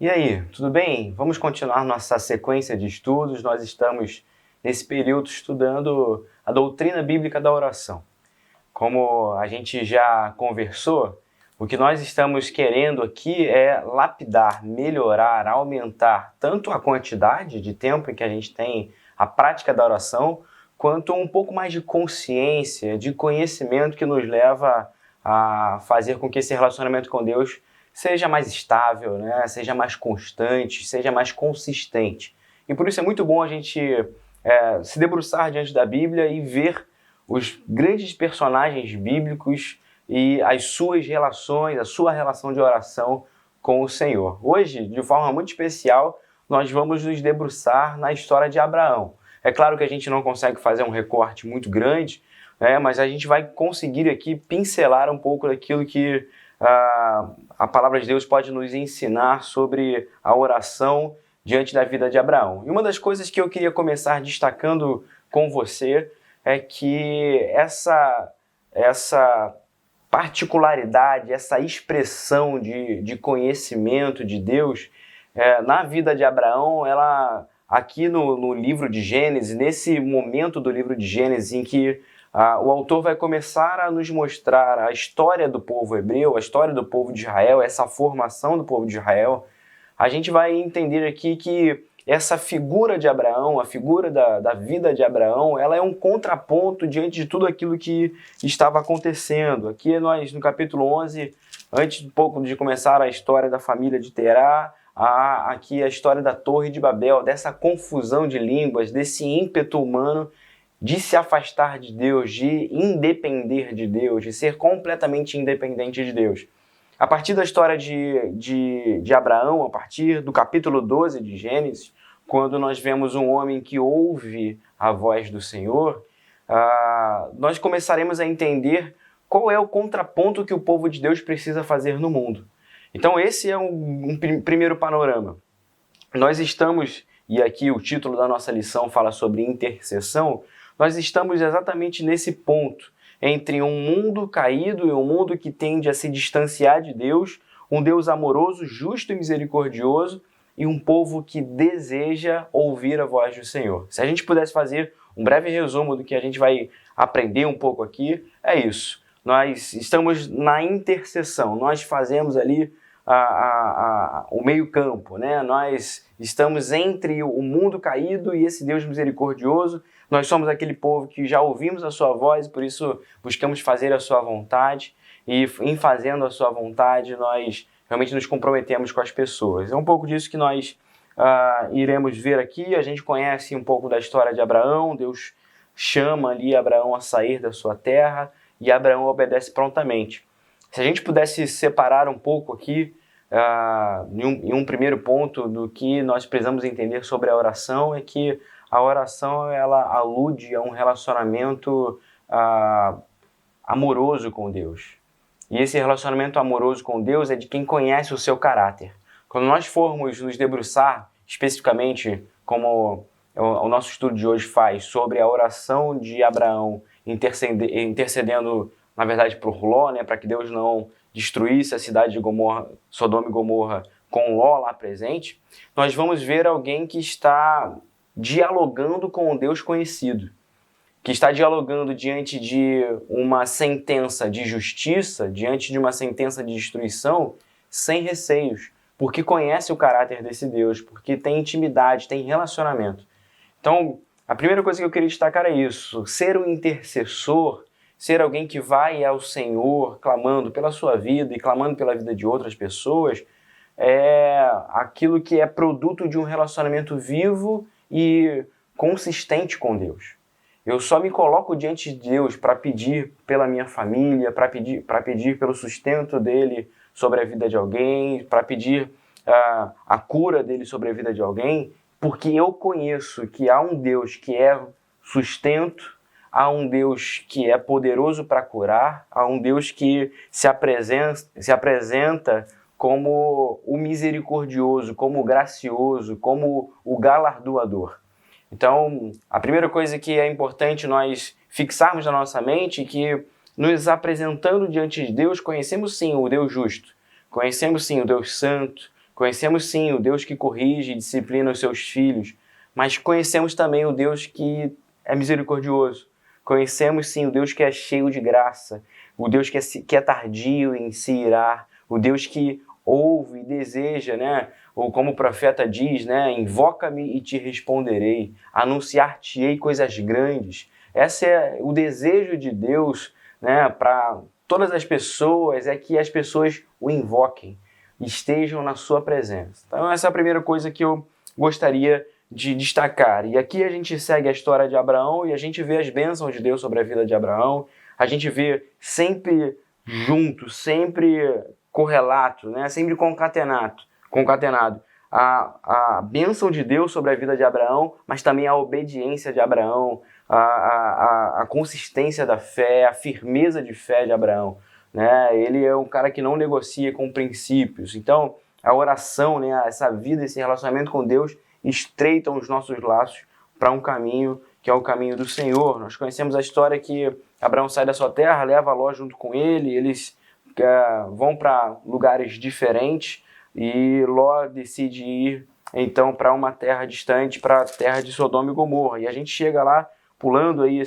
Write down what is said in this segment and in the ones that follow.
E aí, tudo bem? Vamos continuar nossa sequência de estudos. Nós estamos nesse período estudando a doutrina bíblica da oração. Como a gente já conversou, o que nós estamos querendo aqui é lapidar, melhorar, aumentar tanto a quantidade de tempo em que a gente tem a prática da oração, quanto um pouco mais de consciência, de conhecimento que nos leva a fazer com que esse relacionamento com Deus seja mais estável, né? Seja mais constante, seja mais consistente. E por isso é muito bom a gente se debruçar diante da Bíblia e ver os grandes personagens bíblicos e as suas relações, a sua relação de oração com o Senhor. Hoje, de forma muito especial, nós vamos nos debruçar na história de Abraão. É claro que a gente não consegue fazer um recorte muito grande, né, mas a gente vai conseguir aqui pincelar um pouco daquilo que a palavra de Deus pode nos ensinar sobre a oração diante da vida de Abraão. E uma das coisas que eu queria começar destacando com você é que essa particularidade, essa expressão de conhecimento de Deus na vida de Abraão, ela aqui no livro de Gênesis, nesse momento do livro de Gênesis em que o autor vai começar a nos mostrar a história do povo hebreu, a história do povo de Israel, essa formação do povo de Israel, a gente vai entender aqui que essa figura de Abraão, a figura da vida de Abraão, ela é um contraponto diante de tudo aquilo que estava acontecendo. Aqui nós, no capítulo 11, antes um pouco de começar a história da família de Terá, há aqui a história da Torre de Babel, dessa confusão de línguas, desse ímpeto humano de se afastar de Deus, de independer de Deus, de ser completamente independente de Deus. A partir da história de Abraão, a partir do capítulo 12 de Gênesis, quando nós vemos um homem que ouve a voz do Senhor, nós começaremos a entender qual é o contraponto que o povo de Deus precisa fazer no mundo. Então esse é um primeiro panorama. Nós estamos, e aqui o título da nossa lição fala sobre intercessão, nós estamos exatamente nesse ponto, entre um mundo caído e um mundo que tende a se distanciar de Deus, um Deus amoroso, justo e misericordioso, e um povo que deseja ouvir a voz do Senhor. Se a gente pudesse fazer um breve resumo do que a gente vai aprender um pouco aqui, é isso. Nós estamos na intercessão, nós fazemos ali o meio-campo, né? Nós estamos entre o mundo caído e esse Deus misericordioso. Nós somos aquele povo que já ouvimos a sua voz, por isso buscamos fazer a sua vontade, e em fazendo a sua vontade nós realmente nos comprometemos com as pessoas. É um pouco disso que nós iremos ver aqui. A gente conhece um pouco da história de Abraão. Deus chama ali Abraão a sair da sua terra e Abraão obedece prontamente. Se a gente pudesse separar um pouco aqui, em um primeiro ponto do que nós precisamos entender sobre a oração, é que a oração ela alude a um relacionamento amoroso com Deus. E esse relacionamento amoroso com Deus é de quem conhece o seu caráter. Quando nós formos nos debruçar, especificamente, como o nosso estudo de hoje faz, sobre a oração de Abraão intercedendo, na verdade, por Ló, né, para que Deus não destruísse a cidade de Gomorra, Sodoma e Gomorra, com Ló lá presente, nós vamos ver alguém que está dialogando com o Deus conhecido, que está dialogando diante de uma sentença de justiça, diante de uma sentença de destruição, sem receios, porque conhece o caráter desse Deus, porque tem intimidade, tem relacionamento. Então, a primeira coisa que eu queria destacar é isso: ser um intercessor, ser alguém que vai ao Senhor clamando pela sua vida e clamando pela vida de outras pessoas, é aquilo que é produto de um relacionamento vivo e consistente com Deus. Eu só me coloco diante de Deus para pedir pela minha família, para pedir pelo sustento dele sobre a vida de alguém, para pedir a cura dele sobre a vida de alguém, porque eu conheço que há um Deus que é sustento, há um Deus que é poderoso para curar, há um Deus que se apresenta como o misericordioso, como o gracioso, como o galardoador. Então, a primeira coisa que é importante nós fixarmos na nossa mente é que, nos apresentando diante de Deus, conhecemos sim o Deus justo, conhecemos sim o Deus santo, Conhecemos sim o Deus que corrige e disciplina os seus filhos, mas conhecemos também o Deus que é misericordioso. Conhecemos sim o Deus que é cheio de graça, o Deus que é tardio em se irar, o Deus que ouve e deseja, né? Ou como o profeta diz, né? Invoca-me e te responderei, anunciar-te-ei coisas grandes. Esse é o desejo de Deus, né? Para todas as pessoas, é que as pessoas o invoquem, estejam na sua presença. Então essa é a primeira coisa que eu gostaria de destacar. E aqui a gente segue a história de Abraão e a gente vê as bênçãos de Deus sobre a vida de Abraão. A gente vê sempre junto, sempre correlato, né? Sempre concatenado. A bênção de Deus sobre a vida de Abraão, mas também a obediência de Abraão, a consistência da fé, a firmeza de fé de Abraão. Né? Ele é um cara que não negocia com princípios. Então, a oração, né? Essa vida, esse relacionamento com Deus estreitam os nossos laços para um caminho que é o caminho do Senhor. Nós conhecemos a história que Abraão sai da sua terra, leva Ló junto com ele, eles vão para lugares diferentes e Ló decide ir então para uma terra distante, para a terra de Sodoma e Gomorra. E a gente chega lá, pulando aí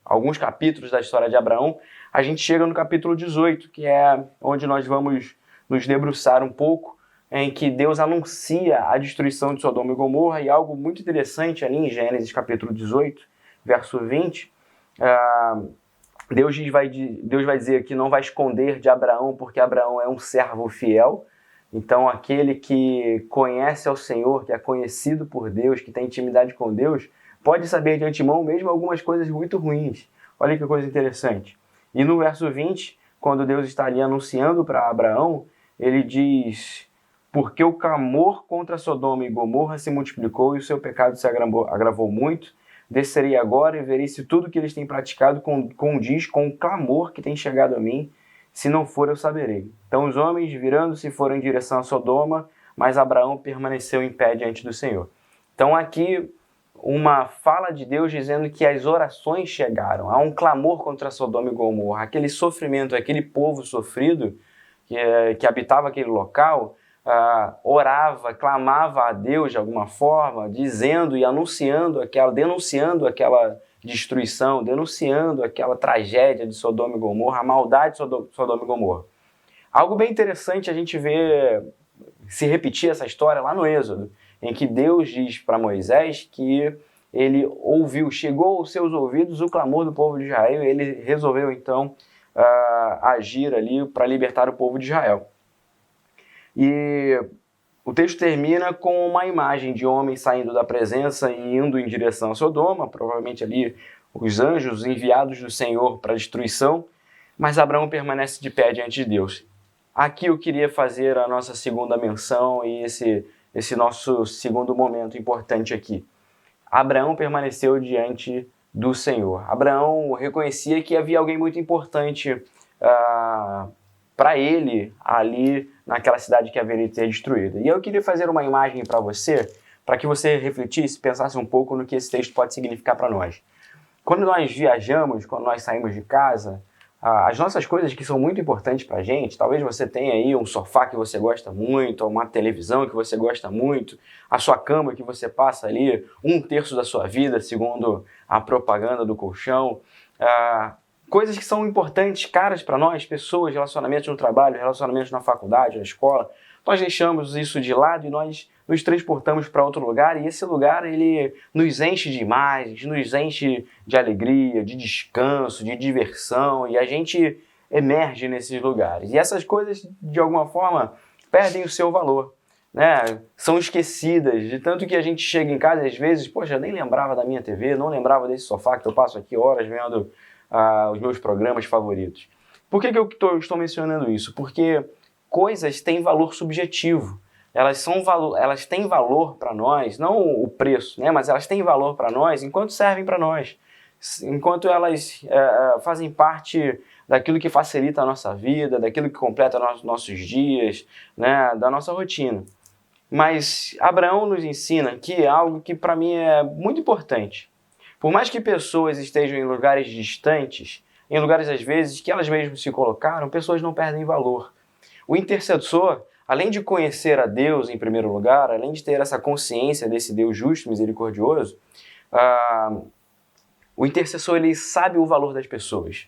alguns capítulos da história de Abraão, a gente chega no capítulo 18, que é onde nós vamos nos debruçar um pouco, em que Deus anuncia a destruição de Sodoma e Gomorra, e algo muito interessante ali em Gênesis capítulo 18, verso 20, Deus vai dizer que não vai esconder de Abraão, porque Abraão é um servo fiel. Então aquele que conhece ao Senhor, que é conhecido por Deus, que tem intimidade com Deus, pode saber de antemão mesmo algumas coisas muito ruins. Olha que coisa interessante. E no verso 20, quando Deus está ali anunciando para Abraão, ele diz: porque o clamor contra Sodoma e Gomorra se multiplicou e o seu pecado se agravou muito, descerei agora e verei se tudo que eles têm praticado condiz com o clamor que tem chegado a mim. Se não for, eu saberei. Então os homens, virando-se, foram em direção a Sodoma, mas Abraão permaneceu em pé diante do Senhor. Então aqui uma fala de Deus dizendo que as orações chegaram. Há um clamor contra Sodoma e Gomorra. Aquele sofrimento, aquele povo sofrido que habitava aquele local, orava, clamava a Deus de alguma forma, dizendo e denunciando aquela destruição, denunciando aquela tragédia de Sodoma e Gomorra, a maldade de Sodoma e Gomorra. Algo bem interessante a gente vê se repetir essa história lá no Êxodo, em que Deus diz para Moisés que ele ouviu, chegou aos seus ouvidos o clamor do povo de Israel e ele resolveu então agir ali para libertar o povo de Israel. E o texto termina com uma imagem de homens saindo da presença e indo em direção a Sodoma, provavelmente ali os anjos enviados do Senhor para a destruição, mas Abraão permanece de pé diante de Deus. Aqui eu queria fazer a nossa segunda menção e esse nosso segundo momento importante aqui. Abraão permaneceu diante do Senhor. Abraão reconhecia que havia alguém muito importante para ele ali naquela cidade que haveria de ser destruída. E eu queria fazer uma imagem para que você refletisse, pensasse um pouco no que esse texto pode significar para nós. Quando nós viajamos, quando nós saímos de casa, as nossas coisas que são muito importantes para a gente, talvez você tenha aí um sofá que você gosta muito, ou uma televisão que você gosta muito, a sua cama que você passa ali 1/3 da sua vida, segundo a propaganda do colchão, coisas que são importantes, caras para nós, pessoas, relacionamentos no trabalho, relacionamentos na faculdade, na escola, nós deixamos isso de lado e nós nos transportamos para outro lugar, e esse lugar ele nos enche de imagens, nos enche de alegria, de descanso, de diversão, e a gente emerge nesses lugares. E essas coisas, de alguma forma, perdem o seu valor, né? São esquecidas, de tanto que a gente chega em casa e às vezes, poxa, eu nem lembrava da minha TV, não lembrava desse sofá que eu passo aqui horas vendo os meus programas favoritos. Por que eu estou mencionando isso? Porque coisas têm valor subjetivo. Elas têm valor para nós, não o preço, né? Mas elas têm valor para nós enquanto servem para nós, enquanto elas fazem parte daquilo que facilita a nossa vida, daquilo que completa nossos dias, né? Da nossa rotina. Mas Abraão nos ensina que algo que para mim é muito importante. Por mais que pessoas estejam em lugares distantes, em lugares às vezes que elas mesmas se colocaram, pessoas não perdem valor. O intercessor, além de conhecer a Deus em primeiro lugar, além de ter essa consciência desse Deus justo, misericordioso, o intercessor ele sabe o valor das pessoas.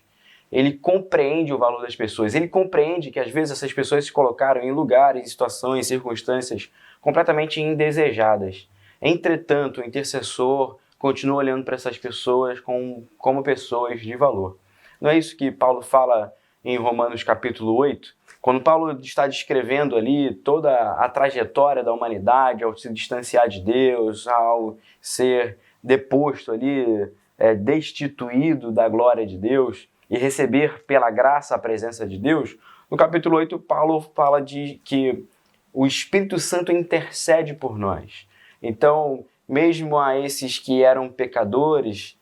Ele compreende o valor das pessoas. Ele compreende que às vezes essas pessoas se colocaram em lugares, situações, circunstâncias completamente indesejadas. Entretanto, o intercessor continua olhando para essas pessoas como pessoas de valor. Não é isso que Paulo fala em Romanos capítulo 8? Quando Paulo está descrevendo ali toda a trajetória da humanidade ao se distanciar de Deus, ao ser deposto ali, destituído da glória de Deus e receber pela graça a presença de Deus, no capítulo 8 Paulo fala de que o Espírito Santo intercede por nós. Então, mesmo a esses que eram pecadores,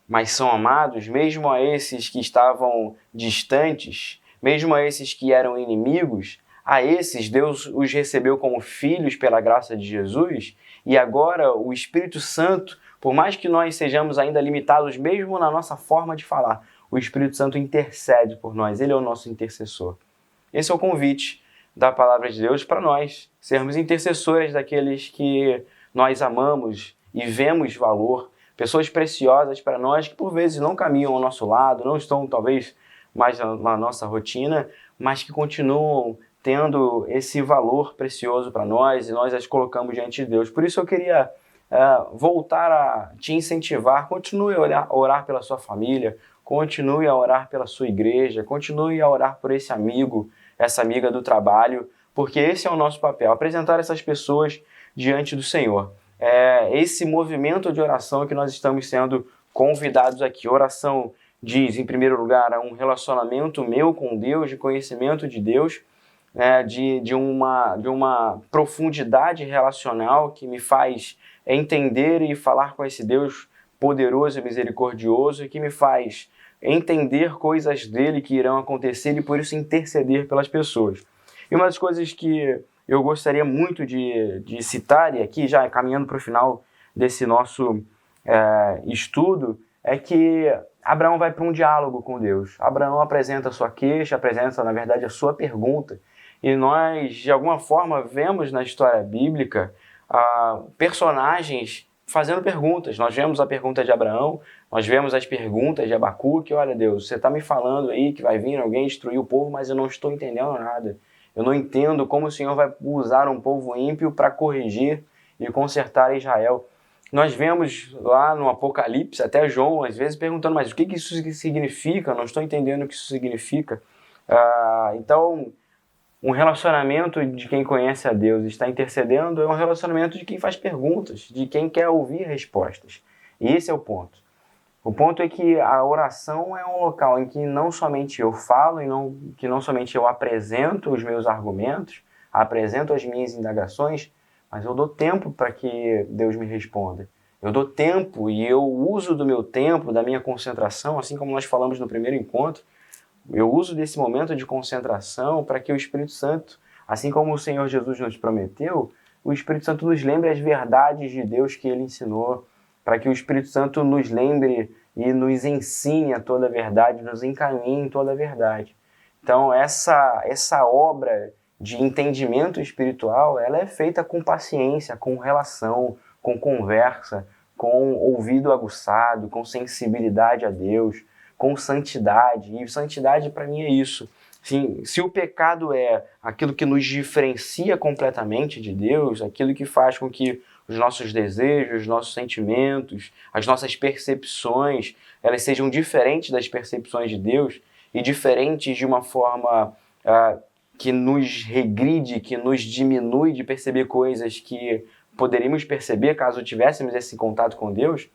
mas são amados, mesmo a esses que estavam distantes, mesmo a esses que eram inimigos, a esses Deus os recebeu como filhos pela graça de Jesus, e agora o Espírito Santo, por mais que nós sejamos ainda limitados mesmo na nossa forma de falar, o Espírito Santo intercede por nós, ele é o nosso intercessor. Esse é o convite da palavra de Deus para nós, sermos intercessores daqueles que nós amamos e vemos valor, pessoas preciosas para nós que por vezes não caminham ao nosso lado, não estão talvez mais na nossa rotina, mas que continuam tendo esse valor precioso para nós e nós as colocamos diante de Deus. Por isso eu queria voltar a te incentivar, continue a orar pela sua família, continue a orar pela sua igreja, continue a orar por esse amigo, essa amiga do trabalho, porque esse é o nosso papel, apresentar essas pessoas diante do Senhor. É esse movimento de oração que nós estamos sendo convidados aqui. Oração diz, em primeiro lugar, um relacionamento meu com Deus, de conhecimento de Deus, de uma profundidade relacional que me faz entender e falar com esse Deus poderoso e misericordioso e que me faz entender coisas dele que irão acontecer e por isso interceder pelas pessoas. E uma das coisas que eu gostaria muito de citar, e aqui já caminhando para o final desse nosso estudo, é que Abraão vai para um diálogo com Deus. Abraão apresenta a sua queixa, apresenta, na verdade, a sua pergunta. E nós, de alguma forma, vemos na história bíblica personagens fazendo perguntas. Nós vemos a pergunta de Abraão, nós vemos as perguntas de Abacuque. Olha, Deus, você está me falando aí que vai vir alguém destruir o povo, mas eu não estou entendendo nada. Eu não entendo como o Senhor vai usar um povo ímpio para corrigir e consertar Israel. Nós vemos lá no Apocalipse, até João, às vezes, perguntando, mas o que isso significa? Eu não estou entendendo o que isso significa. Então, um relacionamento de quem conhece a Deus e está intercedendo é um relacionamento de quem faz perguntas, de quem quer ouvir respostas. E esse é o ponto. O ponto é que a oração é um local em que não somente eu falo, que não somente eu apresento os meus argumentos, apresento as minhas indagações, mas eu dou tempo para que Deus me responda. Eu dou tempo e eu uso do meu tempo, da minha concentração, assim como nós falamos no primeiro encontro, eu uso desse momento de concentração para que o Espírito Santo, assim como o Senhor Jesus nos prometeu, o Espírito Santo nos lembre as verdades de Deus que Ele ensinou, para que o Espírito Santo nos lembre e nos ensine a toda a verdade, nos encaminhe em toda a verdade. Então, essa obra de entendimento espiritual, ela é feita com paciência, com relação, com conversa, com ouvido aguçado, com sensibilidade a Deus, com santidade. E santidade, para mim, é isso. Sim, se o pecado é aquilo que nos diferencia completamente de Deus, aquilo que faz com que os nossos desejos, os nossos sentimentos, as nossas percepções, elas sejam diferentes das percepções de Deus e diferentes de uma forma que nos regride, que nos diminui de perceber coisas que poderíamos perceber caso tivéssemos esse contato com Deus.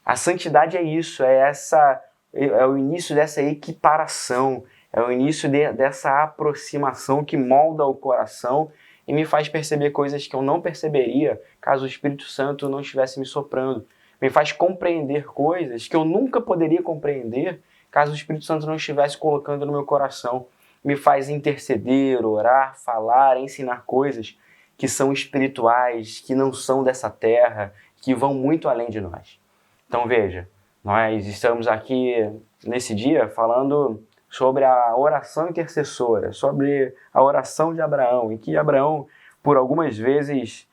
A santidade é isso, é o início dessa equiparação, é o início dessa aproximação que molda o coração e me faz perceber coisas que eu não perceberia caso o Espírito Santo não estivesse me soprando. Me faz compreender coisas que eu nunca poderia compreender caso o Espírito Santo não estivesse colocando no meu coração. Me faz interceder, orar, falar, ensinar coisas que são espirituais, que não são dessa terra, que vão muito além de nós. Então veja, nós estamos aqui nesse dia falando sobre a oração intercessora, sobre a oração de Abraão, em que Abraão, por algumas vezes,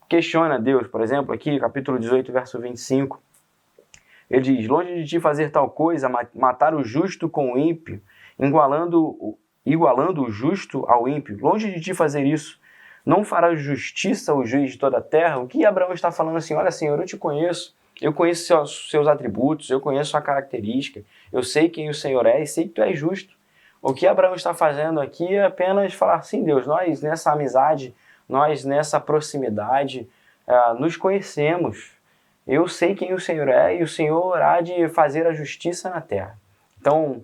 questiona Deus. Por exemplo, aqui, capítulo 18, verso 25, ele diz: longe de ti fazer tal coisa, matar o justo com o ímpio, igualando o justo ao ímpio, longe de ti fazer isso, não farás justiça ao juiz de toda a terra? O que Abraão está falando assim? Olha, Senhor, eu te conheço, eu conheço seus atributos, eu conheço sua característica, eu sei quem o Senhor é e sei que tu és justo. O que Abraão está fazendo aqui é apenas falar assim: Deus, nós nessa amizade, nós nessa proximidade, nos conhecemos. Eu sei quem o Senhor é e o Senhor há de fazer a justiça na terra. Então,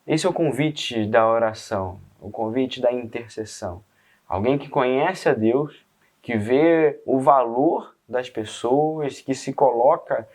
esse é o convite da oração, o convite da intercessão. Alguém que conhece a Deus, que vê o valor das pessoas, que se coloca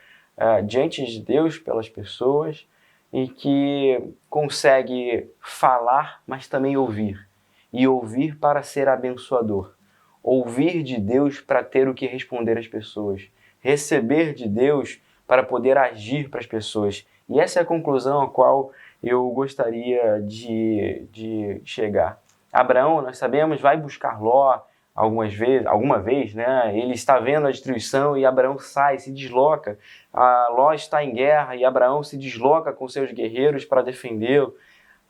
diante de Deus pelas pessoas e que consegue falar, mas também ouvir. E ouvir para ser abençoador. Ouvir de Deus para ter o que responder às pessoas. Receber de Deus para poder agir para as pessoas. E essa é a conclusão a qual eu gostaria de chegar. Abraão, nós sabemos, vai buscar Ló alguma vez, né? Ele está vendo a destruição e Abraão sai, se desloca. Ló está em guerra e Abraão se desloca com seus guerreiros para defendê-lo.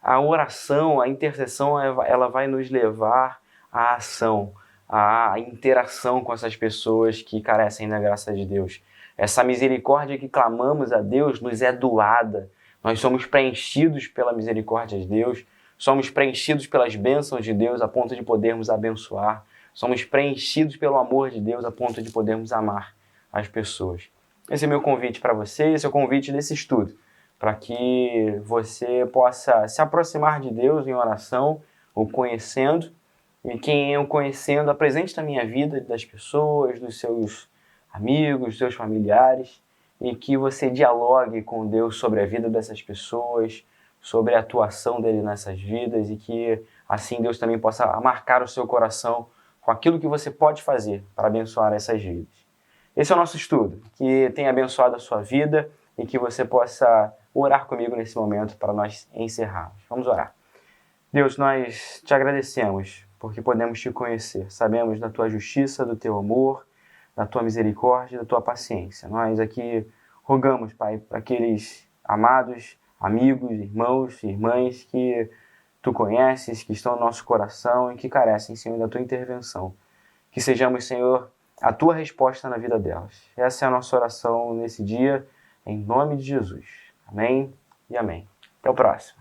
A oração, a intercessão, ela vai nos levar à ação, à interação com essas pessoas que carecem da graça de Deus. Essa misericórdia que clamamos a Deus nos é doada. Nós somos preenchidos pela misericórdia de Deus, somos preenchidos pelas bênçãos de Deus a ponto de podermos abençoar, somos preenchidos pelo amor de Deus a ponto de podermos amar as pessoas. Esse é meu convite para você, esse é o convite desse estudo, para que você possa se aproximar de Deus em oração, o conhecendo, e quem eu conhecendo apresente na minha vida das pessoas, dos seus amigos, dos seus familiares, e que você dialogue com Deus sobre a vida dessas pessoas, sobre a atuação dele nessas vidas, e que assim Deus também possa marcar o seu coração com aquilo que você pode fazer para abençoar essas vidas. Esse é o nosso estudo, que tenha abençoado a sua vida e que você possa orar comigo nesse momento para nós encerrarmos. Vamos orar. Deus, nós te agradecemos porque podemos te conhecer. Sabemos da tua justiça, do teu amor, da tua misericórdia, da tua paciência. Nós aqui rogamos, Pai, para aqueles amados, amigos, irmãos e irmãs que tu conheces, que estão no nosso coração e que carecem, Senhor, da tua intervenção. Que sejamos, Senhor, a tua resposta na vida delas. Essa é a nossa oração nesse dia, em nome de Jesus. Amém e amém. Até o próximo.